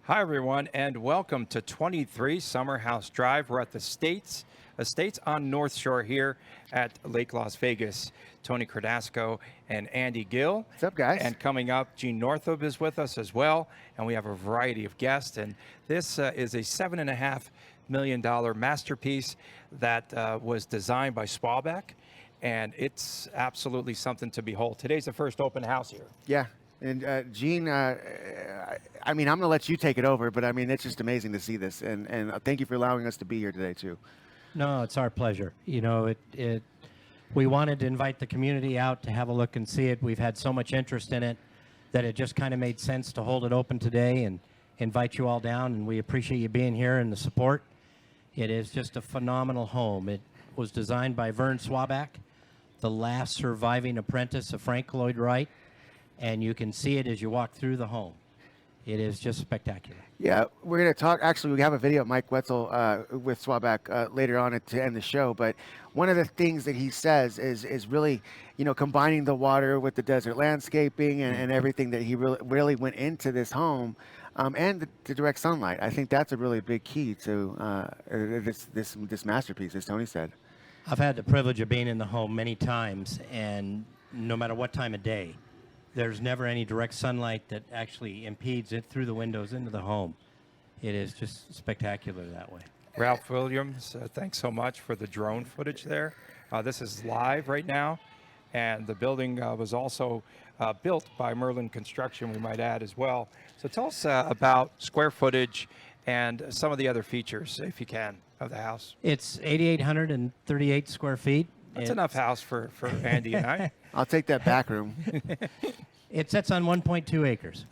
Hi, everyone, and welcome to 23 Summerhouse Drive. We're at the Estates on North Shore here at Lake Las Vegas. Tony Cardasco and Andy Gill. What's up, guys? And coming up, Gene Northup is with us as well, and we have a variety of guests. And this is a $7.5 million masterpiece that was designed by Swalbeck, and it's absolutely something to behold. Today's the first open house here. Yeah. And Gene, I mean, I'm going to let you take it over, but I mean, it's just amazing to see this. And thank you for allowing us to be here today, too. No, it's our pleasure. You know, we wanted to invite the community out to have a look and see it. We've had so much interest in it that it just kind of made sense to hold it open today and invite you all down. And we appreciate you being here and the support. It is just a phenomenal home. It was designed by Vern Swalbeck, the last surviving apprentice of Frank Lloyd Wright. And you can see it as you walk through the home. It is just spectacular. Yeah, we're going to talk. Actually, we have a video of Mike Wetzel with Swalbeck later on to end the show. But one of the things that he says is really, you know, combining the water with the desert landscaping and everything that he really went into this home, and the direct sunlight. I think that's a really big key to this masterpiece, as Tony said. I've had the privilege of being in the home many times, and no matter what time of day, there's never any direct sunlight that actually impedes it through the windows into the home. It is just spectacular that way. Ralph Williams, thanks so much for the drone footage there. This is live right now, and the building was also built by Merlin Construction, we might add as well. So tell us about square footage and some of the other features, if you can, of the house. It's 8,838 square feet. That's enough house for Andy and I. I'll take that back room. It sits on 1.2 acres,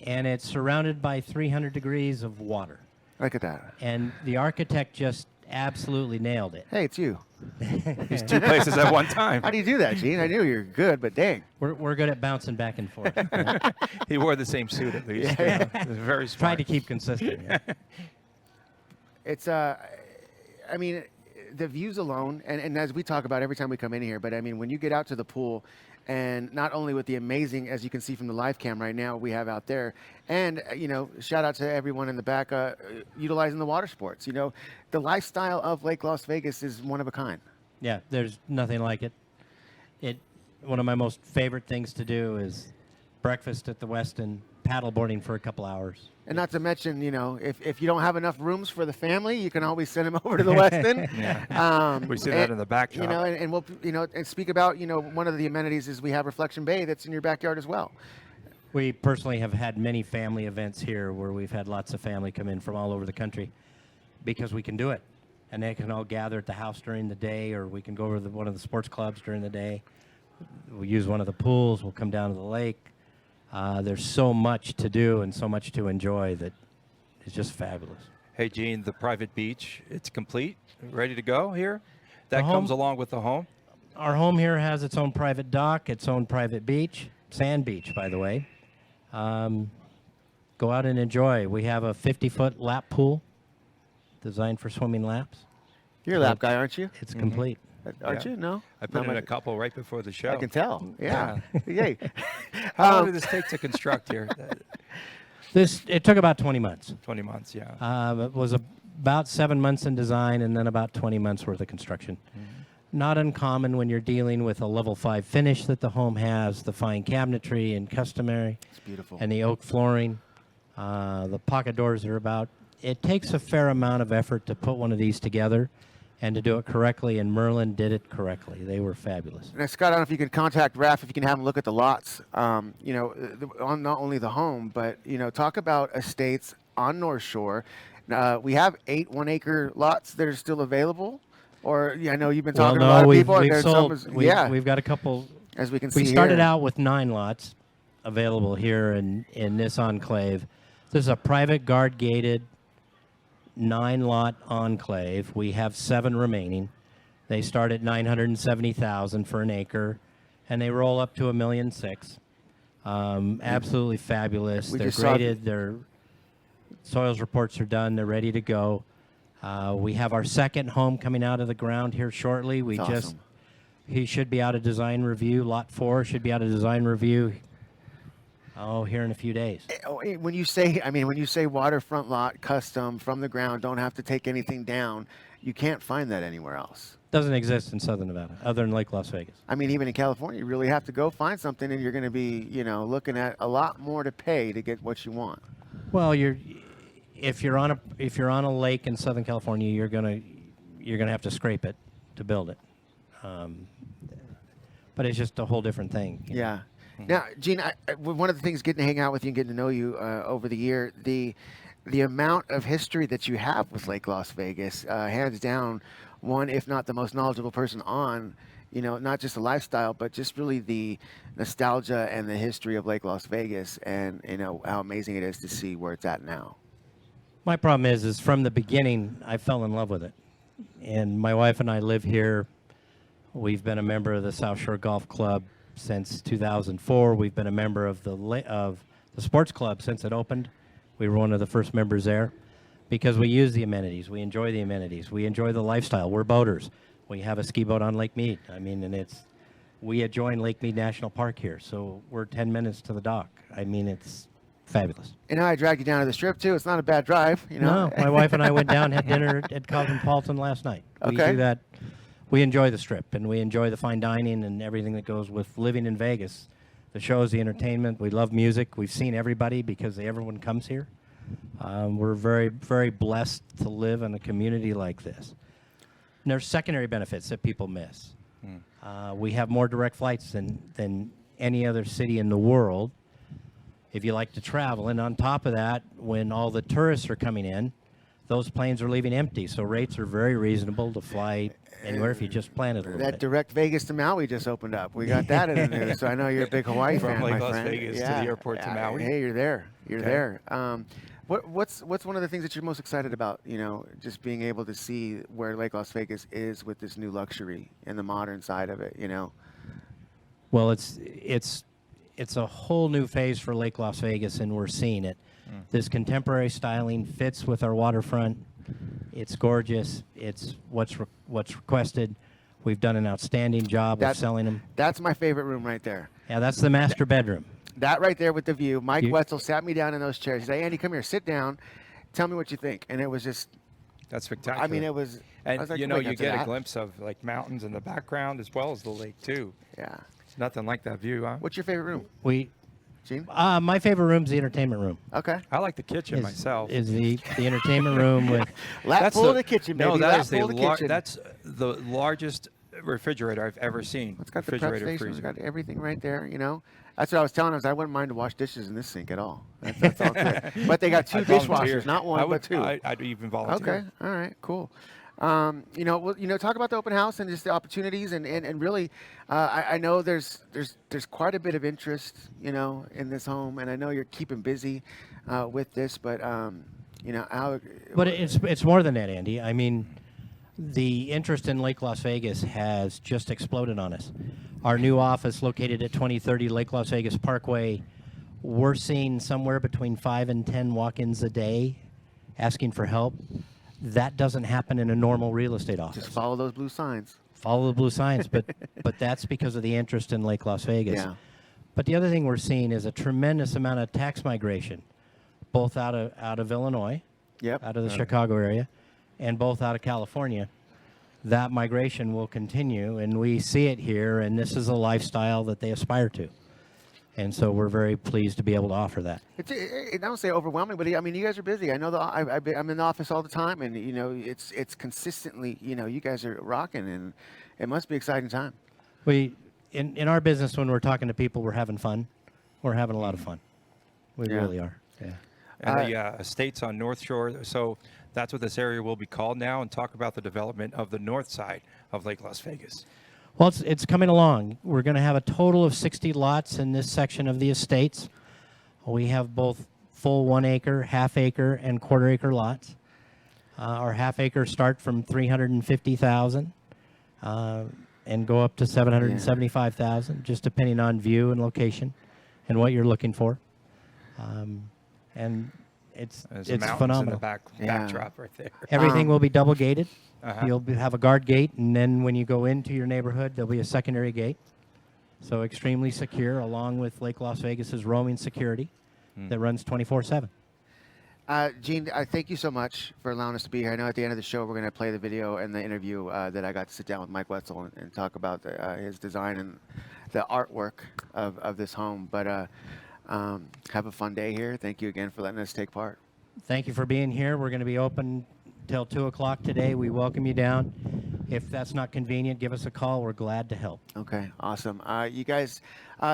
and it's surrounded by 300 degrees of water. Look at that. And the architect just absolutely nailed it. Hey, it's you. He's two places at one time. How do you do that, Gene? I knew you were good, but dang. We're good at bouncing back and forth. He wore the same suit at least. Yeah. Very smart. Tried to keep consistent. Yeah. It's, I mean, the views alone, and as we talk about every time we come in here, but I mean, when you get out to the pool, and not only with the amazing, as you can see from the live cam right now, we have out there, and, you know, shout out to everyone in the back utilizing the water sports. You know, the lifestyle of Lake Las Vegas is one of a kind. Yeah, there's nothing like it. One of my most favorite things to do is breakfast at the Westin, paddleboarding for a couple hours. And not to mention, you know, if you don't have enough rooms for the family, you can always send them over to the Westin. Yeah. We see that in the backdrop. You know, and we'll, you know, and speak about, you know, one of the amenities is we have Reflection Bay that's in your backyard as well. We personally have had many family events here where we've had lots of family come in from all over the country because we can do it. And they can all gather at the house during the day, or we can go over to one of the sports clubs during the day. We'll use one of the pools. We'll come down to the lake. There's so much to do and so much to enjoy that is just fabulous. Hey, Gene, the private beach, it's complete, ready to go here? That comes along with the home? Our home here has its own private dock, its own private beach, sand beach, by the way. Go out and enjoy. We have a 50-foot lap pool designed for swimming laps. You're a lap guy, aren't you? It's complete. Aren't you? No? I put in a couple right before the show. I can tell. Yeah. Yay. How long did this take to construct here? It took about 20 months. 20 months, yeah. It was about 7 months in design and then about 20 months worth of construction. Not uncommon when you're dealing with a level 5 finish that the home has, the fine cabinetry and customary. It's beautiful. And the oak flooring. The pocket doors are about. It takes a fair amount of effort to put one of these together and to do it correctly, and Merlin did it correctly. They were fabulous. Now, Scott, I don't know if you can contact Raph, if you can have him look at the lots, you know, on not only the home, but, you know, talk about estates on North Shore. We have 8 one-acre lots that are still available, or I know you've been talking to a lot of people. We've sold. We've got a couple. As we can see we started out with 9 lots available here in this enclave. This is a private guard-gated 9-lot enclave. We have 7 remaining. They start at $970,000 for an acre, and they roll up to $1.6 million. Absolutely fabulous. They're graded. Their soils reports are done. They're ready to go. We have our second home coming out of the ground here shortly. He should be out of design review. Lot 4 should be out of design review Oh, here in a few days. When you say, I mean, when you say waterfront lot, custom, from the ground, don't have to take anything down, you can't find that anywhere else. Doesn't exist in Southern Nevada, other than Lake Las Vegas. I mean, even in California, you really have to go find something, and you're going to be, looking at a lot more to pay to get what you want. Well, if you're on a lake in Southern California, you're gonna have to scrape it to build it. But it's just a whole different thing. Yeah. Now, Gene, one of the things getting to hang out with you and getting to know you over the year, the amount of history that you have with Lake Las Vegas, hands down, one, if not the most knowledgeable person on, not just the lifestyle, but just really the nostalgia and the history of Lake Las Vegas, and how amazing it is to see where it's at now. My problem is from the beginning, I fell in love with it, and my wife and I live here. We've been a member of the South Shore Golf Club since 2004. We've been a member of the sports club since it opened. We were one of the first members there because we use the amenities. We enjoy the amenities. We enjoy the lifestyle. We're boaters. We have a ski boat on Lake Mead. I mean, and we adjoin Lake Mead National Park here, so we're 10 minutes to the dock. I mean, it's fabulous. And I dragged you down to the Strip too. It's not a bad drive, No, my wife and I went down, had dinner at Cosmopolitan last night. We Okay. do that. We enjoy the Strip, and we enjoy the fine dining and everything that goes with living in Vegas. The shows, the entertainment. We love music. We've seen everybody because everyone comes here. We're very, very blessed to live in a community like this. And there's secondary benefits that people miss. We have more direct flights than any other city in the world if you like to travel. And on top of that, when all the tourists are coming in, those planes are leaving empty. So rates are very reasonable to fly anywhere if you just plan it a little That bit. direct Vegas to Maui just opened up. We got that in the news, so I know you're a big Hawaii From fan, Lake my Las friend. Vegas to the airport to Maui. Hey, you're there. You're Okay. there. What's one of the things that you're most excited about? Just being able to see where Lake Las Vegas is with this new luxury and the modern side of it. Well, it's a whole new phase for Lake Las Vegas, and we're seeing it. This contemporary styling fits with our waterfront. It's gorgeous. It's what's requested. We've done an outstanding job of selling them. That's my favorite room right there. Yeah, that's the master bedroom. That right there with the view. Mike You- Wetzel sat me down in those chairs. He said, Andy, come here, sit down. Tell me what you think. And it was just, That's spectacular. I mean, it was, I And was like, you wait, you that's get a that? glimpse of like mountains in the background as well as the lake too. Yeah. It's nothing like that view, huh? What's your favorite room, We Gene? my favorite room's the entertainment room. Okay. I like the kitchen Is- myself. Is the entertainment room with Lap full of the kitchen, baby. No, that Lap is full of the kitchen. that's the largest refrigerator I've ever seen. It's got the prep refrigerator station. It's freezer. got everything right there. That's what I was telling him. I wouldn't mind to wash dishes in this sink at all. That's all good. But they got two I'd volunteer. dishwashers, not one, I would, but two. I'd even volunteer. Okay. All right. Cool. Talk about the open house and just the opportunities, and really, I know there's quite a bit of interest, in this home, and I know you're keeping busy with this, but how. But it's more than that, Andy. I mean, the interest in Lake Las Vegas has just exploded on us. Our new office located at 2030 Lake Las Vegas Parkway, we're seeing somewhere between 5 and 10 walk-ins a day asking for help. That doesn't happen in a normal real estate office. Just follow those blue signs. Follow the blue signs, but that's because of the interest in Lake Las Vegas. Yeah. But the other thing we're seeing is a tremendous amount of tax migration, both out of Illinois, Yep. out of the Chicago area, and both out of California. That migration will continue, and we see it here, and this is a lifestyle that they aspire to. And so we're very pleased to be able to offer that. I don't say overwhelming, but I mean, you guys are busy. I know I'm in the office all the time, and it's consistently, you guys are rocking, and it must be an exciting time. We in our business, when we're talking to people, we're having fun. We're having a lot of fun. We Yeah. really are. Yeah. And the estates on North Shore. So that's what this area will be called now, and talk about the development of the north side of Lake Las Vegas. Well, it's coming along. We're going to have a total of 60 lots in this section of the estates. We have both full 1 acre, half acre, and quarter acre lots. Our half acre start from 350,000 and go up to 775,000, just depending on view and location and what you're looking for. And it's There's the mountains phenomenal. in the backdrop right there. Everything will be double gated. Uh-huh. You'll have a guard gate, and then when you go into your neighborhood, there'll be a secondary gate. So extremely secure, along with Lake Las Vegas's roaming security that runs 24/7. Gene, I thank you so much for allowing us to be here. I know at the end of the show we're going to play the video and the interview that I got to sit down with Mike Wetzel and talk about his design and the artwork of this home. But have a fun day here. Thank you again for letting us take part. Thank you for being here. We're going to be open till 2 o'clock today. We welcome you down. If that's not convenient, give us a call. We're glad to help. Okay, awesome. You guys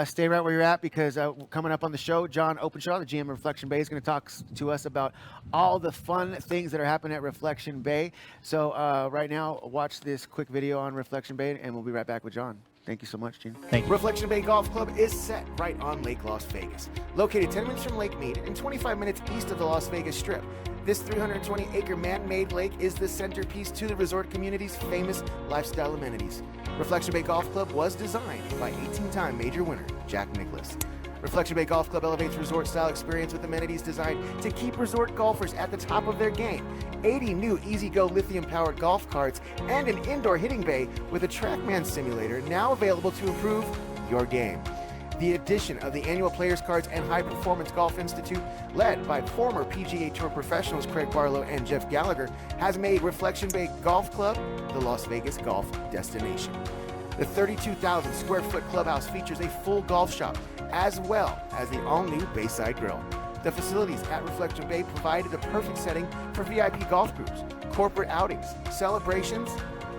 stay right where you're at, because coming up on the show, John Openshaw, the GM of Reflection Bay, is going to talk to us about all the fun things that are happening at Reflection Bay. So right now, watch this quick video on Reflection Bay, and we'll be right back with John. Thank you so much, Gene. Thank you. Reflection Bay Golf Club is set right on Lake Las Vegas. Located 10 minutes from Lake Mead and 25 minutes east of the Las Vegas Strip, this 320-acre man-made lake is the centerpiece to the resort community's famous lifestyle amenities. Reflection Bay Golf Club was designed by 18-time major winner Jack Nicklaus. Reflection Bay Golf Club elevates resort-style experience with amenities designed to keep resort golfers at the top of their game. 80 new easy-go lithium-powered golf carts and an indoor hitting bay with a TrackMan simulator now available to improve your game. The addition of the annual Players Cards and High Performance Golf Institute, led by former PGA Tour professionals Craig Barlow and Jeff Gallagher, has made Reflection Bay Golf Club the Las Vegas golf destination. The 32,000 square foot clubhouse features a full golf shop, as well as the all-new Bayside Grill. The facilities at Reflection Bay provided the perfect setting for VIP golf groups, corporate outings, celebrations,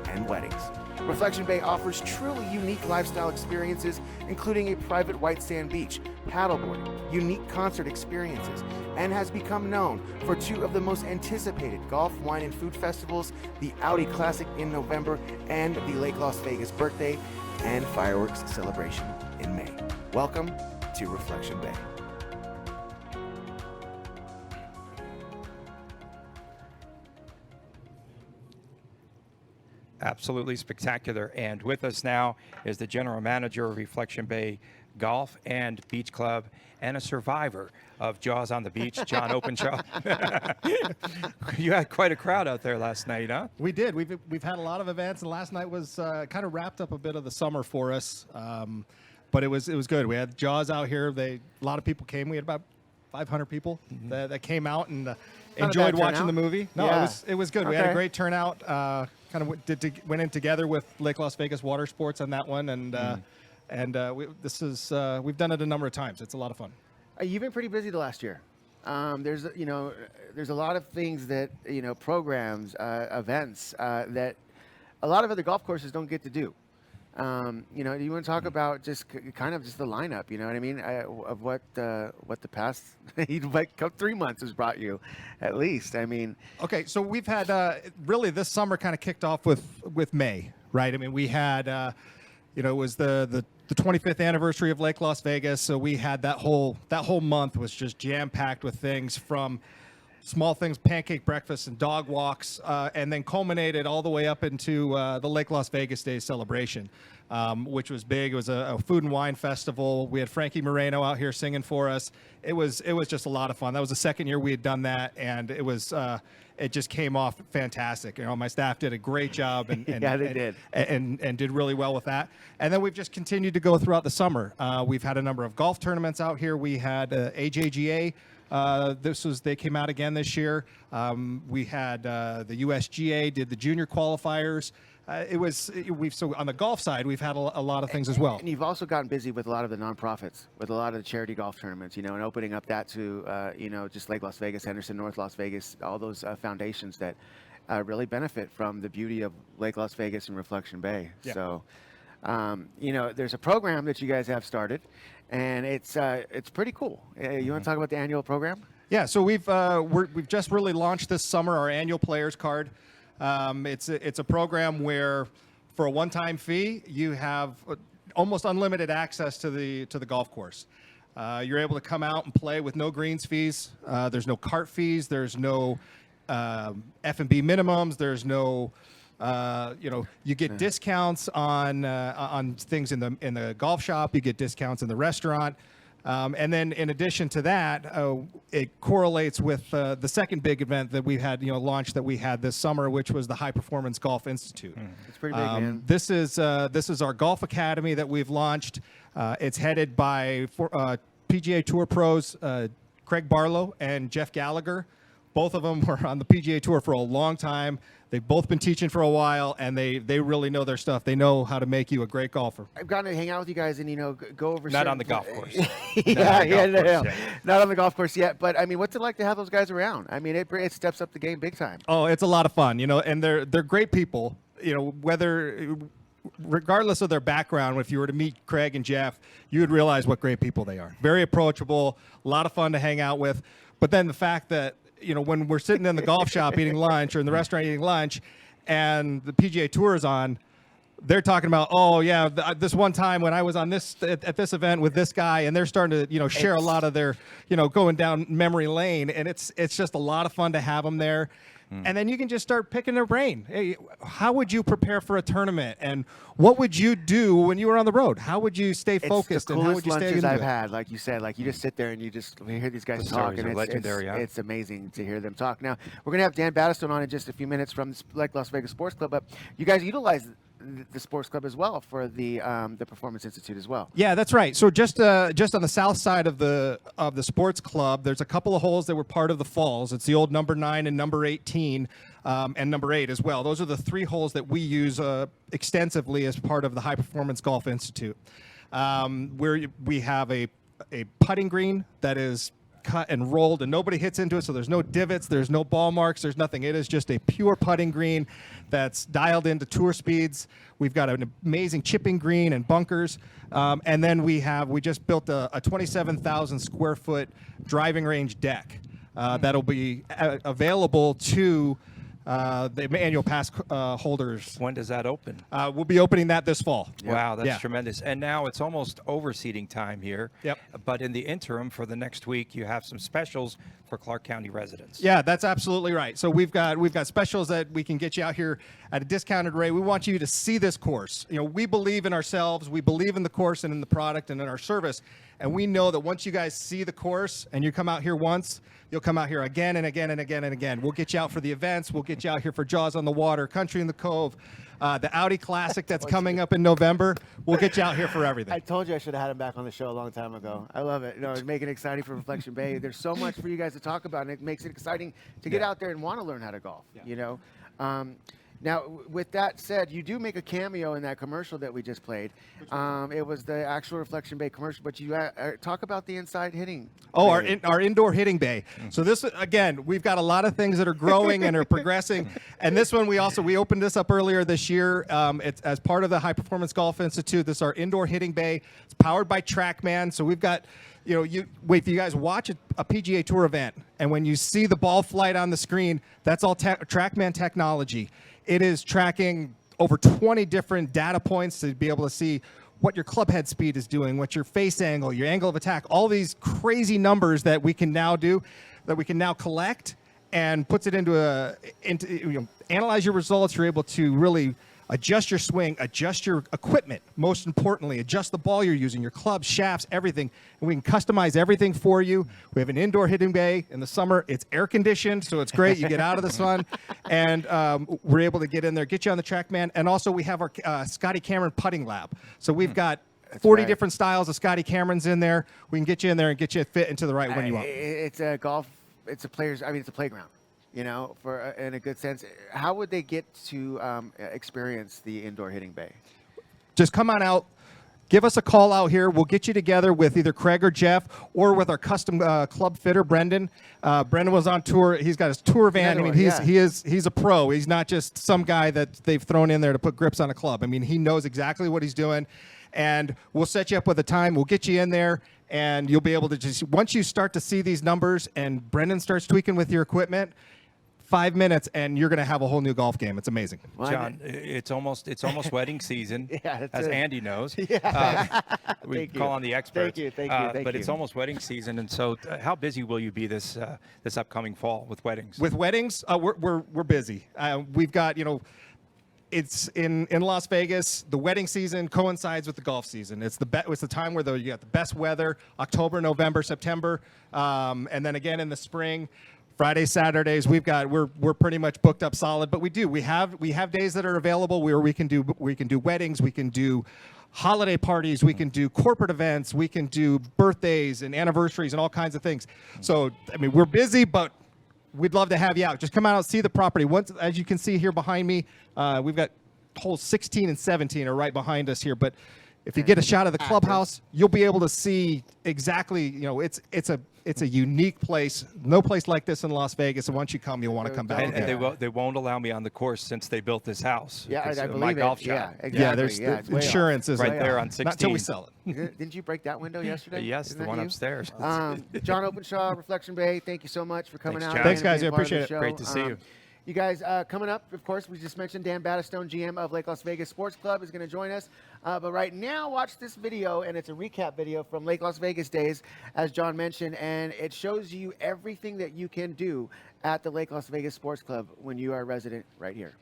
and weddings. Reflection Bay offers truly unique lifestyle experiences, including a private white sand beach, paddleboarding, unique concert experiences, and has become known for two of the most anticipated golf, wine, and food festivals, the Audi Classic in November and the Lake Las Vegas Birthday and Fireworks Celebration in May. Welcome to Reflection Bay. Absolutely spectacular. And with us now is the general manager of Reflection Bay Golf and Beach Club and a survivor of Jaws on the Beach, John Openshaw. You had quite a crowd out there last night, huh? We did. We've had a lot of events, and last night was kind of wrapped up a bit of the summer for us. But it was good. We had Jaws out here. A lot of people came. We had about 500 people that came out and enjoyed watching the movie. No, Yeah. it was good. We had a great turnout. Kind of went in together with Lake Las Vegas Water Sports on that one, and we've done it a number of times. It's a lot of fun. You've been pretty busy the last year. There's a lot of things that, programs, events that a lot of other golf courses don't get to do. Do you want to talk about just kind of just the lineup? You know what I mean? Of what the past like 3 months has brought you, at least. I mean, Okay, so we've had really this summer kind of kicked off with May, right? I mean, we had it was the 25th anniversary of Lake Las Vegas, so we had that whole month was just jam packed with things, from small things, pancake breakfasts and dog walks, and then culminated all the way up into the Lake Las Vegas Day celebration, which was big. It was a food and wine festival. We had Frankie Moreno out here singing for us. It was just a lot of fun. That was the second year we had done that, and it just came off fantastic. My staff did a great job, and Yeah, they did. and did really well with that. And then we've just continued to go throughout the summer. We've had a number of golf tournaments out here. We had AJGA. They came out again this year. We had the USGA did the junior qualifiers. So on the golf side, we've had a lot of things as well. And you've also gotten busy with a lot of the nonprofits, with a lot of the charity golf tournaments, and opening up that to, just Lake Las Vegas, Henderson, North Las Vegas, all those foundations that really benefit from the beauty of Lake Las Vegas and Reflection Bay. Yeah. So, there's a program that you guys have started, and it's pretty cool. You want to talk about the annual program? Yeah, so we've just really launched this summer our annual Players Card. It's a program where, for a one-time fee, you have almost unlimited access to the golf course. You're able to come out and play with no greens fees. There's no cart fees. There's no F&B minimums. There's no you get discounts on things in the golf shop. You get discounts in the restaurant. And then in addition to that, it correlates with the second big event that we had, launched that we had this summer, which was the High Performance Golf Institute. It's pretty big, man. This is our golf academy that we've launched. It's headed by PGA Tour pros Craig Barlow and Jeff Gallagher. Both of them were on the PGA Tour for a long time. They've both been teaching for a while, and they really know their stuff. They know how to make you a great golfer. I've gotten to hang out with you guys and go over. Not on the golf course. Not on the golf course yet. But I mean, what's it like to have those guys around? I mean, it steps up the game big time. Oh, it's a lot of fun, and they're great people. Regardless of their background, if you were to meet Craig and Jeff, you would realize what great people they are. Very approachable, a lot of fun to hang out with. But then the fact that when we're sitting in the golf shop eating lunch or in the restaurant eating lunch and the PGA Tour is on, they're talking about, oh, yeah, this one time when I was on this at this event with this guy, and they're starting to, share a lot of their, going down memory lane. And it's just a lot of fun to have them there. And then you can just start picking their brain. Hey, how would you prepare for a tournament? And what would you do when you were on the road? How would you stay focused? It's the and how coolest would you stay lunches into I've it? had. Like you said, you just sit there and you hear these guys The talk, stories and are it's legendary, huh? it's amazing to hear them talk. Now, we're going to have Dan Battistone on in just a few minutes from the Lake Las Vegas Sports Club, but you guys utilize the sports club as well for the Performance Institute as well. Yeah, that's right. So just on the south side of the sports club, there's a couple of holes that were part of the falls. It's the old number 9 and number 18 and number 8 as well. Those are the 3 holes that we use extensively as part of the High Performance Golf Institute. Where we have a putting green that is cut and rolled and nobody hits into it, so there's no divots, there's no ball marks, there's nothing. It is just a pure putting green that's dialed into tour speeds. We've got an amazing chipping green and bunkers, and then we just built a 27,000 square foot driving range deck that'll be available to the annual pass holders. When does that open? We'll be opening that this fall. Wow, that's Yeah. tremendous. And now it's almost overseating time here. Yep. But in the interim, for the next week, you have some specials for Clark County residents. Yeah, that's absolutely right. So we've got specials that we can get you out here at a discounted rate. We want you to see this course. We believe in ourselves, we believe in the course and in the product and in our service. And we know that once you guys see the course and you come out here once, you'll come out here again and again and again and again. We'll get you out for the events. We'll get you out here for Jaws on the Water, Country in the Cove, the Audi Classic that's coming up in November. We'll get you out here for everything. I told you I should have had him back on the show a long time ago. I love it. Make it exciting for Reflection Bay. There's so much for you guys to talk about, and it makes it exciting to get out there and want to learn how to golf. Now, with that said, you do make a cameo in that commercial that we just played. It was the actual Reflection Bay commercial, but you talk about the inside hitting. Oh, our indoor hitting bay. So this, again, we've got a lot of things that are growing and are progressing. And this one, we opened this up earlier this year. It's as part of the High Performance Golf Institute. This is our indoor hitting bay. It's powered by TrackMan. So we've got, you guys watch a PGA Tour event, and when you see the ball flight on the screen, that's all TrackMan technology. It is tracking over 20 different data points to be able to see what your club head speed is doing, what your face angle, your angle of attack, all these crazy numbers that we can now do, that we can now collect, and puts it into analyze your results. You're able to really adjust your swing, adjust your equipment, most importantly, adjust the ball you're using, your clubs, shafts, everything. And we can customize everything for you. We have an indoor hitting bay in the summer. It's air conditioned, so it's great. You get out of the sun, and we're able to get in there, get you on the TrackMan. And also we have our Scotty Cameron putting lab. So we've got 40 different styles of Scotty Camerons in there. We can get you in there and get you fit into the right one you want. It's a golf. It's a playground. For in a good sense. How would they get to experience the indoor hitting bay? Just come on out. Give us a call out here. We'll get you together with either Craig or Jeff, or with our custom club fitter, Brendan. Brendan was on tour. He's got his tour van. He's a pro. He's not just some guy that they've thrown in there to put grips on a club. I mean, he knows exactly what he's doing. And we'll set you up with a time. We'll get you in there, and you'll be able to just, once you start to see these numbers and Brendan starts tweaking with your equipment, 5 minutes, and you're going to have a whole new golf game. It's amazing. John, it's almost wedding season, as Andy knows. We call on the experts. Thank you. But it's almost wedding season, and so how busy will you be this upcoming fall with weddings? With weddings, we're busy. We've got it's in Las Vegas. The wedding season coincides with the golf season. It's the time where you got the best weather: October, November, September, and then again in the spring. Fridays, Saturdays, we're pretty much booked up solid. But we have days that are available where we can do weddings, we can do holiday parties, we can do corporate events, we can do birthdays and anniversaries and all kinds of things. So I mean, we're busy, but we'd love to have you out. Just come out and see the property. Once, as you can see here behind me, we've got holes 16 and 17 are right behind us here. But if you get a shot of the clubhouse, you'll be able to see exactly. It's a unique place. No place like this in Las Vegas. And once you come, you'll want to come back. And they won't allow me on the course since they built this house. Yeah, I believe my it. golf Yeah, shop. exactly. Yeah, there's it's the way insurance is right there on 16. Not until we sell it. Didn't you break that window yesterday? Yes, Isn't the that one you? upstairs. John Openshaw, Reflection Bay, thank you so much for coming Thanks, out. John. Thanks, and guys. being I part of the appreciate it. show. Great to see you. You guys, coming up, of course, we just mentioned Dan Battistone, GM of Lake Las Vegas Sports Club, is going to join us. But right now, watch this video, and it's a recap video from Lake Las Vegas days, as John mentioned, and it shows you everything that you can do at the Lake Las Vegas Sports Club when you are a resident right here.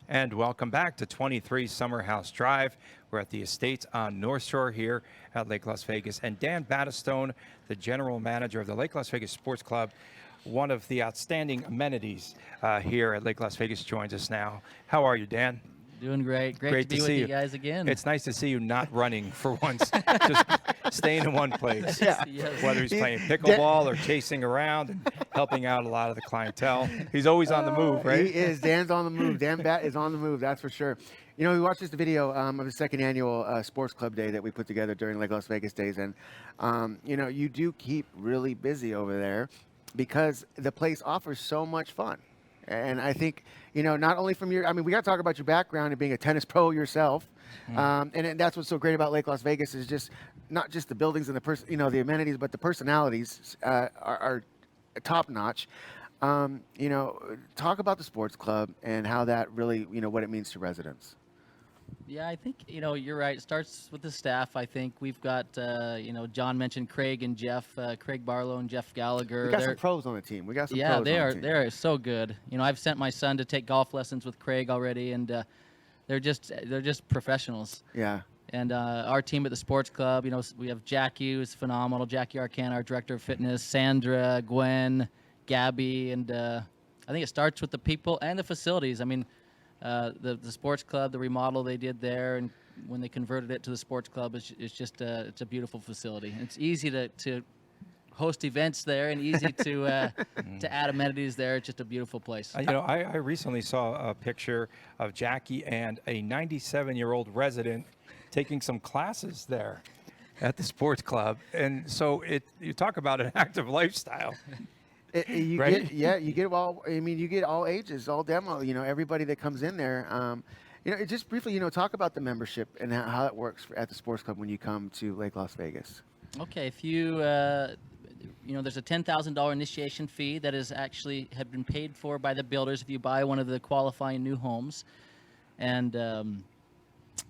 And welcome back to 23 Summer House Drive. We're at the Estates on North Shore here at Lake Las Vegas. And Dan Battistone, the general manager of the Lake Las Vegas Sports Club, one of the outstanding amenities here at Lake Las Vegas, joins us now. How are you, Dan? Doing great. Great to be with you guys again. It's nice to see you not running for once, just staying in one place. Yeah. Yes. Whether he's playing pickleball or chasing around and helping out a lot of the clientele. He's always on the move, right? He is. Dan's on the move. Dan Bat is on the move, that's for sure. You know, we watched this video of the second annual Sports Club Day that we put together during Lake Las Vegas days. And, you know, you do keep really busy over there because the place offers so much fun. And I think, you know, not only from your, I mean, we got to talk about your background and being a tennis pro yourself. And that's what's so great about Lake Las Vegas is just not just the buildings and the amenities, but the personalities are top notch. You know, talk about the sports club and how that really, you know, what it means to residents. Yeah, I think, you know, you're right. It starts with the staff. I think we've got, you know, John mentioned Craig and Jeff, Craig Barlow and Jeff Gallagher. We got some pros on the team. Yeah, they are so good. You know, I've sent my son to take golf lessons with Craig already, and they're just professionals. Yeah. And our team at the sports club, you know, we have Jackie, who's phenomenal. Jackie Arcana, our director of fitness, Sandra, Gwen, Gabby, and I think it starts with the people and the facilities. I mean, the sports club, the remodel they did there, and when they converted it to the sports club, it's just it's a beautiful facility. It's easy to host events there and easy to add amenities there. It's just a beautiful place. You know, I recently saw a picture of Jackie and a 97-year-old resident taking some classes there at the sports club. And so you talk about an active lifestyle. You right? you get all. I mean, you get all ages, all demo. You know, everybody that comes in there. You know, just briefly, you know, talk about the membership and how it works at the sports club when you come to Lake Las Vegas. Okay, if you you know, there's a $10,000 initiation fee that is actually have been paid for by the builders if you buy one of the qualifying new homes, and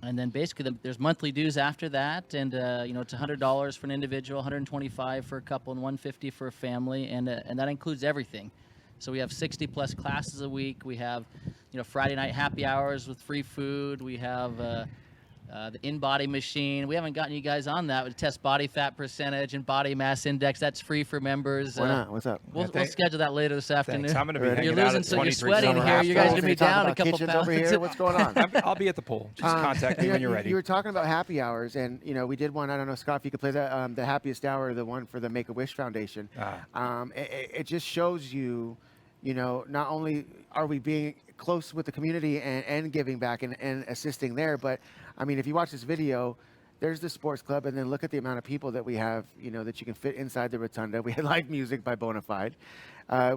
then basically there's monthly dues after that, and you know, it's $100 for an individual, $125 for a couple, and $150 for a family, and that includes everything. So we have 60 plus classes a week. We have, you know, Friday night happy hours with free food. We have the in-body machine. We haven't gotten you guys on that. We test body fat percentage and body mass index. That's free for members. Why not? What's up? We'll schedule that later this afternoon. Thanks. I'm going to be You're hanging You're out losing, at so you're 23 sweating Summer here. House. You guys Astros, going to we be talk down a about couple kitchens pounds. over here. What's going on? I'll be at the pool. Just contact me when you're ready. You were talking about happy hours, and we did one. I don't know, Scott, if you could play that, the happiest hour, the one for the Make-A-Wish Foundation. It just shows you, not only are we being close with the community and giving back and assisting there, but I mean, if you watch this video, there's the sports club, and then look at the amount of people that we have, that you can fit inside the rotunda. We had live music by Bonafide.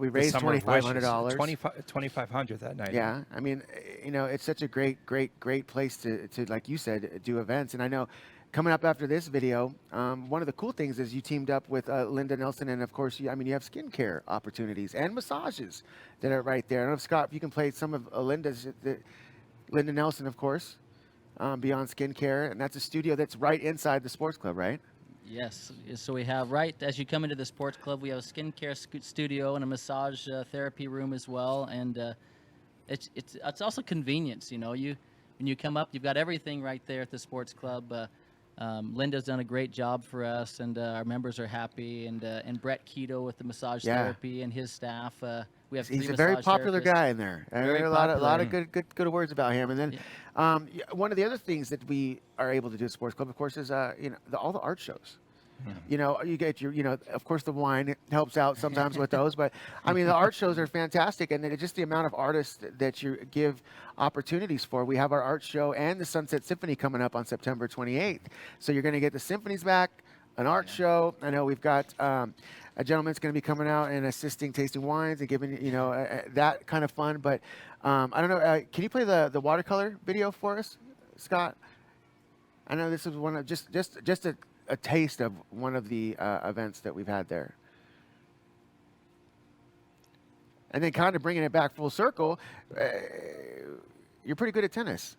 We raised $2,500. $2,500 that night. Yeah, I mean, it's such a great place to, like you said, do events. And I know coming up after this video, one of the cool things is you teamed up with Linda Nelson, and of course, you have skincare opportunities and massages that are right there. I don't know if Scott, if you can play some of Linda Nelson, of course, Beyond Skincare, and that's a studio that's right inside the sports club, right? Yes. So we have, right as you come into the sports club, we have a skincare studio and a massage therapy room as well. And it's also convenience. When you come up, you've got everything right there at the sports club. Linda's done a great job for us, and our members are happy. And Brett Keto with the massage therapy and his staff. We have He's three a very massage popular therapists. guy in there. I heard a lot of good words about him. And then one of the other things that we are able to do at Sports Club, of course, is all the art shows. You get your, of course, the wine helps out sometimes with those, but I mean, the art shows are fantastic, and then just the amount of artists that you give opportunities for. We have our art show and the Sunset Symphony coming up on September 28th. So you're going to get the symphonies back, an art show. I know we've got a gentleman's going to be coming out and assisting tasting wines and giving, that kind of fun. But I don't know, can you play the watercolor video for us, Scott? I know this is one of just a taste of one of the events that we've had there. And then kind of bringing it back full circle, you're pretty good at tennis.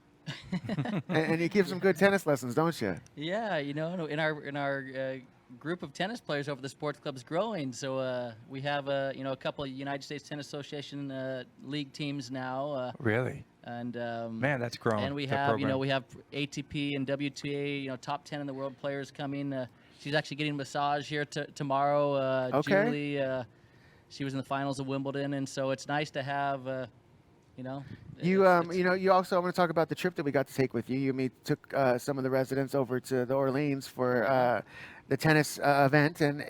and you give some good tennis lessons, don't you? Yeah, in our group of tennis players over the sports club is growing. So we have a couple of United States Tennis Association league teams now. Really? And man, that's grown. And we have we have ATP and WTA top 10 in the world players coming. She's actually getting a massage here tomorrow. Okay. Julie, she was in the finals of Wimbledon, and so it's nice to have. You also, I want to talk about the trip that we got to take with you. You took some of the residents over to the Orleans for the tennis event, and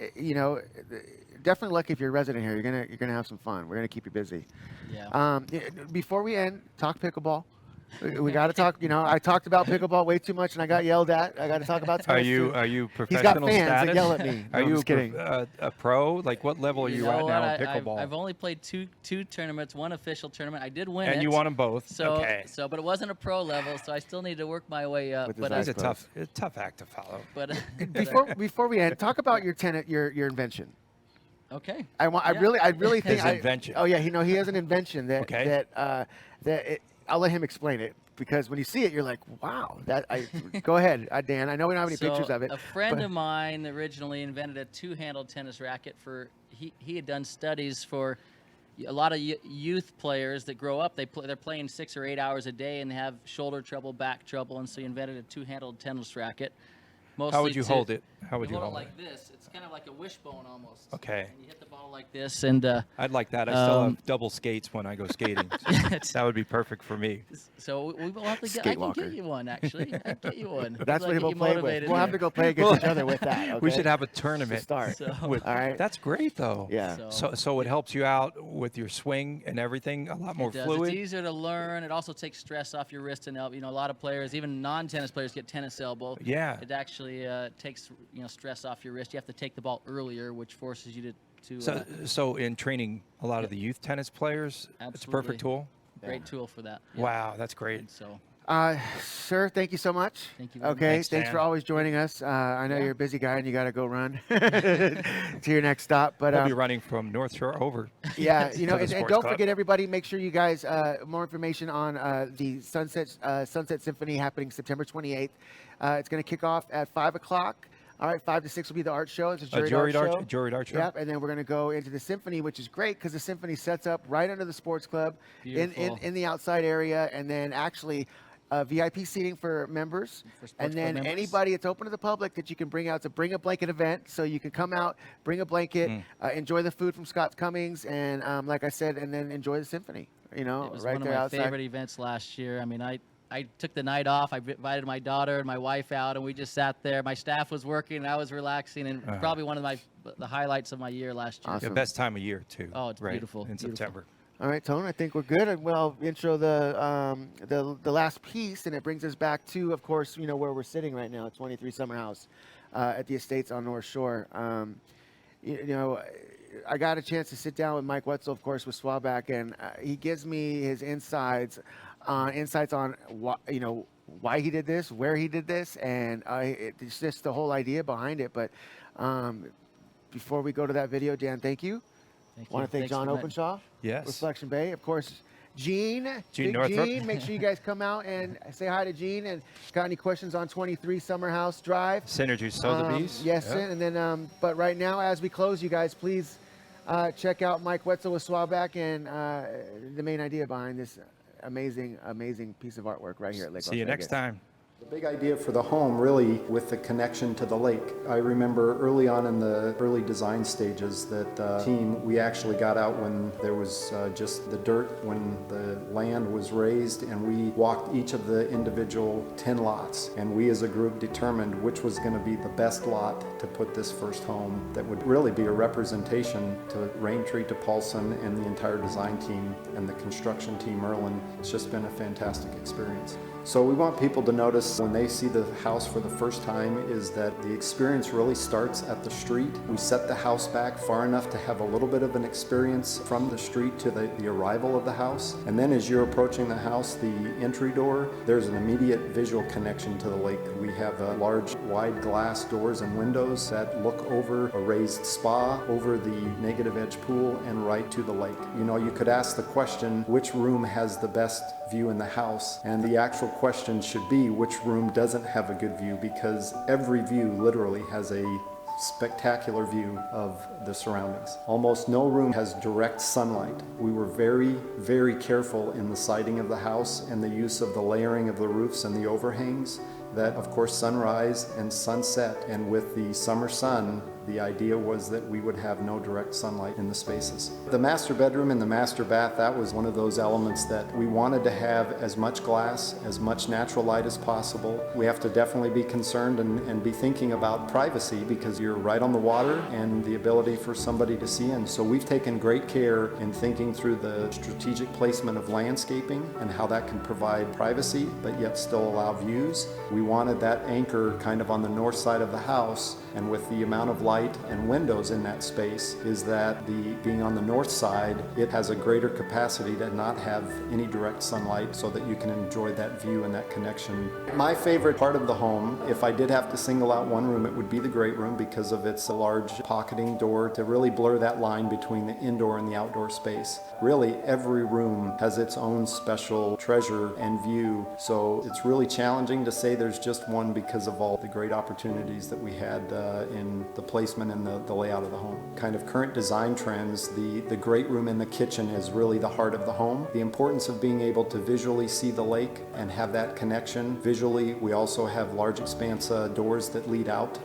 definitely lucky if you're a resident here. You're gonna have some fun. We're gonna keep you busy. Yeah. Before we end, talk pickleball. We got to talk. I talked about pickleball way too much, and I got yelled at. I got to talk about tennis. Are you He's got professional fans status? that yell at me. Are No, I'm you just kidding. a pro? Like, what level are you at now in pickleball? I've only played two tournaments, one official tournament. I did win it. And you won them both. So, okay. but it wasn't a pro level, so I still need to work my way up. With his But eyes It's a tough act to follow. but Before we end, talk about your invention. okay. I really think His invention. Oh yeah, he has an invention that Okay. I'll let him explain it, because when you see it, you're like, wow. Go ahead, Dan. I know we don't have any pictures of it. A friend of mine originally invented a two-handled tennis racket he had done studies for a lot of youth players that grow up. They're playing 6 or 8 hours a day and have shoulder trouble, back trouble, and so he invented a two-handled tennis racket. How would you hold it? How would You you hold it hold like this. It's kind of like a wishbone almost. Okay. And you hit the ball like this, and I'd like that. I still have double skates when I go skating. So that would be perfect for me. so we will have to get. I can get you one actually. I can get you one. That's what Get he'll you play with. motivated We'll have here. to go play against each other with that. Okay? We should have a tournament. start. With, All right. That's great, though. Yeah. So it helps you out with your swing and everything. A lot more It does. fluid. It's easier to learn. It also takes stress off your wrist and elbow. A lot of players, even non-tennis players, get tennis elbow. Yeah. It actually takes stress off your wrist. You have to take the ball earlier, which forces you to. So in training a lot of the youth tennis players, it's a perfect tool. Great tool for that. Yeah. Wow, that's great. So Sir, thank you so much. Thank you very Okay, much. thanks Dan. for always joining us. I know Yeah. you're a busy guy and you got to go run to your next stop. But I'll be running from North Shore over. yeah, to the and sports don't club. forget, everybody, make sure you guys, more information on the Sunset Symphony happening September 28th. It's going to kick off at 5 o'clock. All right, 5 to 6 will be the art show. It's a juried art show. Juried art show. Yep, and then we're going to go into the symphony, which is great because the symphony sets up right under the sports club in Beautiful. the outside area, and then actually VIP seating for members, For sports and club then members. anybody, it's open to the public that you can bring out. It's a bring a blanket event, so you can come out, bring a blanket, enjoy the food from Scott Cummings, and like I said, and then enjoy the symphony. You know, It was right one of there my outside. favorite events last year. I mean, I took the night off. I invited my daughter and my wife out, and we just sat there. My staff was working, and I was relaxing, and probably one of the highlights of my year last year. Awesome. The best time of year too. Oh, it's right, beautiful, in beautiful. September. All right, Tone, I think we're good. And well, intro the last piece, and it brings us back to, of course, you know, where we're sitting right now, 23 Summer House at the Estates on North Shore. You know, I got a chance to sit down with Mike Wetzel, of course, with Swaback, and he gives me his insights on why he did this, where he did this, and it's just the whole idea behind it. But before we go to that video, Dan, thank you. Thank Want you. to thank Thanks John for that. Openshaw, Yes. Reflection Bay, of course. Gene Big Northrup. Gene, make sure you guys come out and say hi to Gene. And got any questions on 23 Summer House Drive? Synergy Sotheby's. Yes, Yeah. and then but right now, as we close, you guys please check out Mike Wetzel with Swaback and the main idea behind this amazing piece of artwork right here at Lake See Las you next Vegas. time. The big idea for the home, really, with the connection to the lake. I remember early on in the early design stages that team, we actually got out when there was just the dirt, when the land was raised, and we walked each of the individual 10 lots. And we as a group determined which was going to be the best lot to put this first home that would really be a representation to Raintree, to Paulson, and the entire design team and the construction team, Merlin. It's just been a fantastic experience. So we want people to notice when they see the house for the first time is that the experience really starts at the street. We set the house back far enough to have a little bit of an experience from the street to the arrival of the house. And then as you're approaching the house, the entry door, there's an immediate visual connection to the lake. We have large wide glass doors and windows that look over a raised spa, over the negative edge pool, and right to the lake. You know, you could ask the question, which room has the best view in the house? And the actual question should be, which room doesn't have a good view? Because every view literally has a spectacular view of the surroundings. Almost no room has direct sunlight. We were very, very careful in the siding of the house and the use of the layering of the roofs and the overhangs. That, of course, sunrise and sunset, and with the summer sun, the idea was that we would have no direct sunlight in the spaces. The master bedroom and the master bath, that was one of those elements that we wanted to have as much glass, as much natural light as possible. We have to definitely be concerned and be thinking about privacy because you're right on the water and the ability for somebody to see in. So we've taken great care in thinking through the strategic placement of landscaping and how that can provide privacy but yet still allow views. We wanted that anchor kind of on the north side of the house, and with the amount of light and windows in that space is that being on the north side, it has a greater capacity to not have any direct sunlight so that you can enjoy that view and that connection. My favorite part of the home, if I did have to single out one room, it would be the great room because of its large pocketing door to really blur that line between the indoor and the outdoor space. Really, every room has its own special treasure and view, so it's really challenging to say there's just one because of all the great opportunities that we had in the placement and the layout of the home. Kind of current design trends, the great room in the kitchen is really the heart of the home. The importance of being able to visually see the lake and have that connection. Visually, we also have large expanse doors that lead out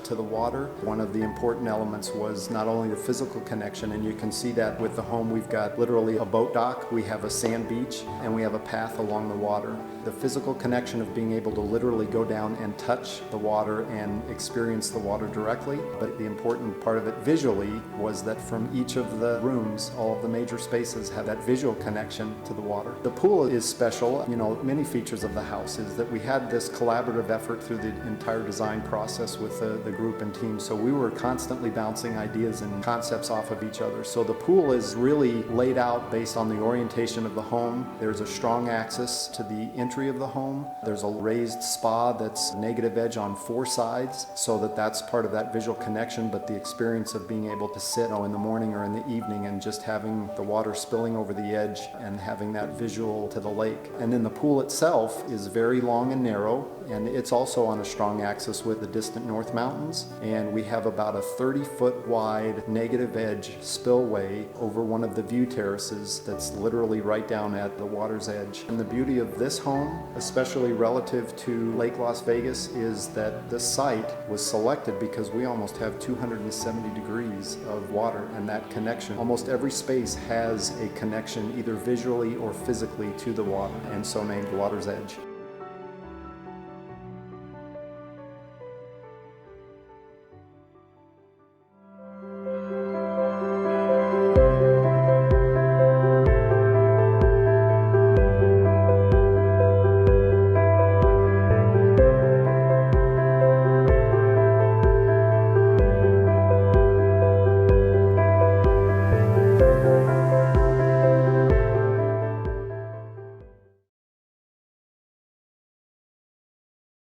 to the water. One of the important elements was not only the physical connection, and you can see that with the home. We've got literally a boat dock, we have a sand beach, and we have a path along the water. The physical connection of being able to literally go down and touch the water and experience the water directly. But the important part of it visually was that from each of the rooms, all of the major spaces have that visual connection to the water. The pool is special. You know, many features of the house is that we had this collaborative effort through the entire design process with the group and team. So we were constantly bouncing ideas and concepts off of each other. So the pool is really laid out based on the orientation of the home. There's a strong access to the entry of the home. There's a raised spa that's negative edge on 4 sides, so that's part of that visual connection, but the experience of being able to sit in the morning or in the evening and just having the water spilling over the edge and having that visual to the lake. And then the pool itself is very long and narrow. and it's also on a strong axis with the distant North Mountains. And we have about a 30-foot wide negative edge spillway over one of the view terraces that's literally right down at the water's edge. And the beauty of this home, especially relative to Lake Las Vegas, is that the site was selected because we almost have 270 degrees of water, and that connection, almost every space has a connection either visually or physically to the water, and so named Water's Edge.